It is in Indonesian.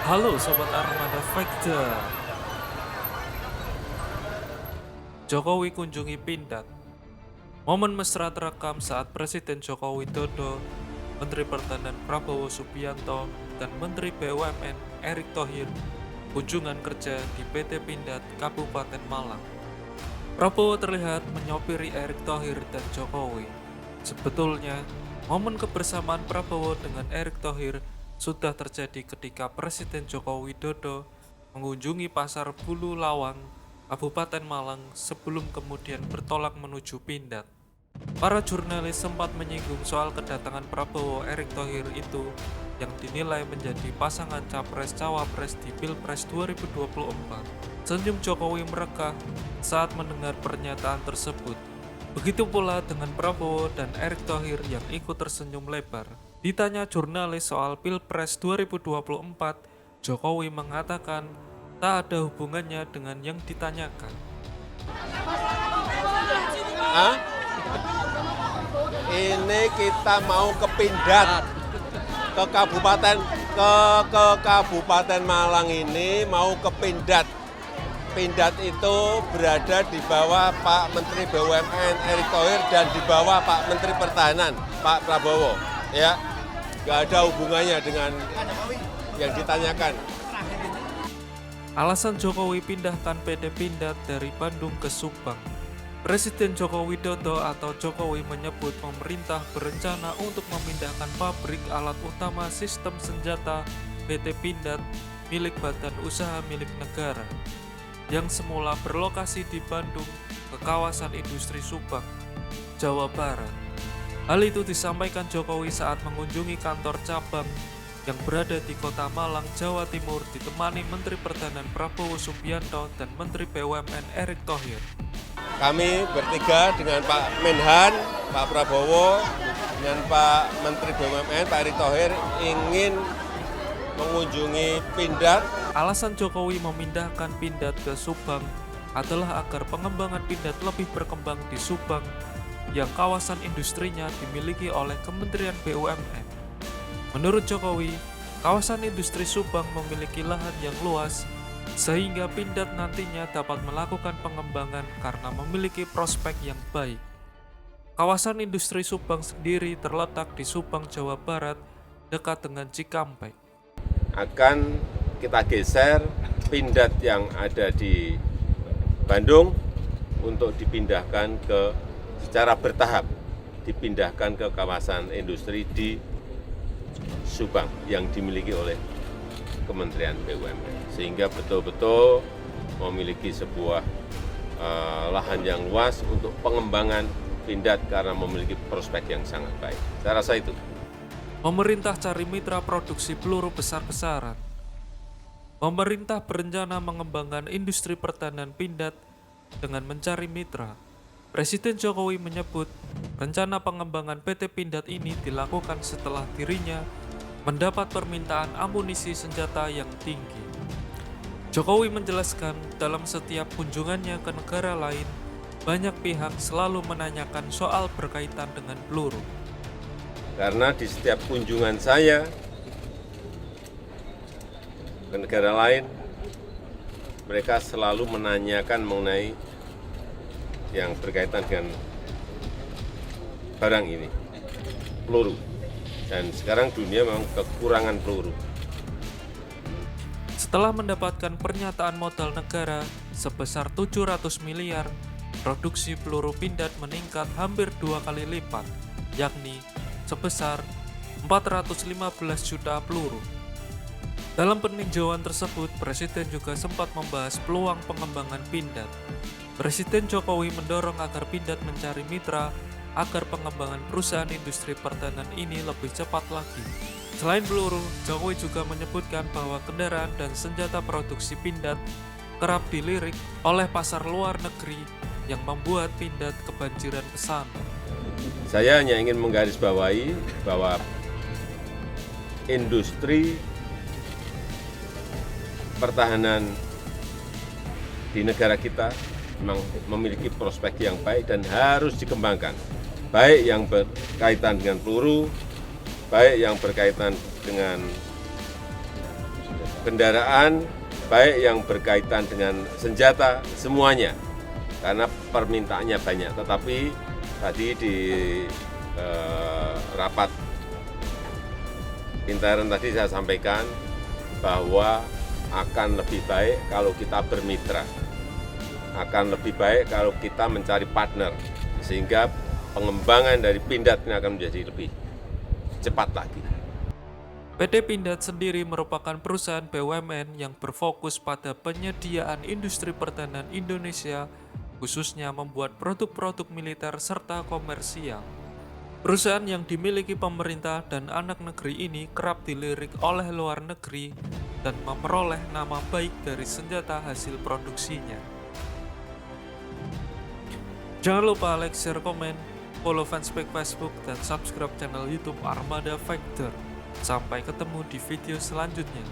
Halo Sobat Armada Factor. Jokowi kunjungi Pindad. Momen mesra terekam saat Presiden Joko Widodo, Menteri Pertahanan Prabowo Subianto, dan Menteri BUMN Erick Thohir kunjungan kerja di PT Pindad Kabupaten Malang. Prabowo terlihat menyopiri Erick Thohir dan Jokowi. Sebetulnya, momen kebersamaan Prabowo dengan Erick Thohir sudah terjadi ketika Presiden Joko Widodo mengunjungi Pasar Bulu Lawang, Kabupaten Malang sebelum kemudian bertolak menuju Pindad. Para jurnalis sempat menyinggung soal kedatangan Prabowo Erick Thohir itu yang dinilai menjadi pasangan Capres-Cawapres di Pilpres 2024. Senyum Jokowi merekah saat mendengar pernyataan tersebut. Begitu pula dengan Prabowo dan Erick Thohir yang ikut tersenyum lebar. Ditanya jurnalis soal Pilpres 2024, Jokowi mengatakan tak ada hubungannya dengan yang ditanyakan. Hah? Ini kita mau ke Pindad, ke Kabupaten Malang ini mau ke Pindad. Pindad itu berada di bawah Pak Menteri BUMN Erick Thohir dan di bawah Pak Menteri Pertahanan Pak Prabowo. Ya, nggak ada hubungannya dengan yang ditanyakan. Alasan Jokowi pindahkan PT Pindad dari Bandung ke Subang. Presiden Joko Widodo atau Jokowi menyebut pemerintah berencana untuk memindahkan pabrik alat utama sistem senjata PT Pindad milik badan usaha milik negara yang semula berlokasi di Bandung ke kawasan industri Subang, Jawa Barat. Hal itu disampaikan Jokowi saat mengunjungi kantor cabang yang berada di Kota Malang, Jawa Timur ditemani Menteri Pertahanan Prabowo Subianto dan Menteri BUMN Erick Thohir. Kami bertiga dengan Pak Menhan, Pak Prabowo, dengan Pak Menteri BUMN, Pak Erick Thohir ingin mengunjungi Pindad. Alasan Jokowi memindahkan Pindad ke Subang adalah agar pengembangan Pindad lebih berkembang di Subang yang kawasan industrinya dimiliki oleh Kementerian BUMN. Menurut Jokowi, kawasan industri Subang memiliki lahan yang luas sehingga Pindad nantinya dapat melakukan pengembangan karena memiliki prospek yang baik. Kawasan industri Subang sendiri terletak di Subang, Jawa Barat, dekat dengan Cikampek. Akan kita geser Pindad yang ada di Bandung untuk dipindahkan secara bertahap, dipindahkan ke kawasan industri di Subang yang dimiliki oleh Kementerian BUMN, sehingga betul-betul memiliki sebuah lahan yang luas untuk pengembangan Pindad karena memiliki prospek yang sangat baik. Saya rasa itu. Pemerintah cari mitra produksi peluru besar-besaran. Pemerintah berencana mengembangkan industri pertahanan Pindad dengan mencari mitra. Presiden Jokowi menyebut rencana pengembangan PT Pindad ini dilakukan setelah dirinya mendapat permintaan amunisi senjata yang tinggi. Jokowi menjelaskan dalam setiap kunjungannya ke negara lain, banyak pihak selalu menanyakan soal berkaitan dengan peluru. Karena di setiap kunjungan saya ke negara lain, mereka selalu menanyakan mengenai yang berkaitan dengan barang ini, peluru. Dan sekarang dunia memang kekurangan peluru. Setelah mendapatkan pernyataan modal negara sebesar 700 miliar, produksi peluru Pindad meningkat hampir 2 kali lipat, yakni sebesar 415 juta peluru. Dalam peninjauan tersebut, Presiden juga sempat membahas peluang pengembangan Pindad. Presiden Jokowi mendorong agar Pindad mencari mitra agar pengembangan perusahaan industri pertahanan ini lebih cepat lagi. Selain peluru, Jokowi juga menyebutkan bahwa kendaraan dan senjata produksi Pindad kerap dilirik oleh pasar luar negeri yang membuat Pindad kebanjiran pesanan. Saya hanya ingin menggarisbawahi bahwa industri pertahanan di negara kita memang memiliki prospek yang baik dan harus dikembangkan. Baik yang berkaitan dengan peluru, baik yang berkaitan dengan kendaraan, baik yang berkaitan dengan senjata, semuanya. Karena permintaannya banyak. Tetapi tadi di rapat intern tadi saya sampaikan bahwa akan lebih baik kalau kita bermitra, akan lebih baik kalau kita mencari partner, sehingga pengembangan dari Pindad ini akan menjadi lebih cepat lagi. PT Pindad sendiri merupakan perusahaan BUMN yang berfokus pada penyediaan industri pertahanan Indonesia, khususnya membuat produk-produk militer serta komersial. Perusahaan yang dimiliki pemerintah dan anak negeri ini kerap dilirik oleh luar negeri dan memperoleh nama baik dari senjata hasil produksinya. Jangan lupa like, share, komen, follow fanspage Facebook, dan subscribe channel YouTube Armada Fighter. Sampai ketemu di video selanjutnya.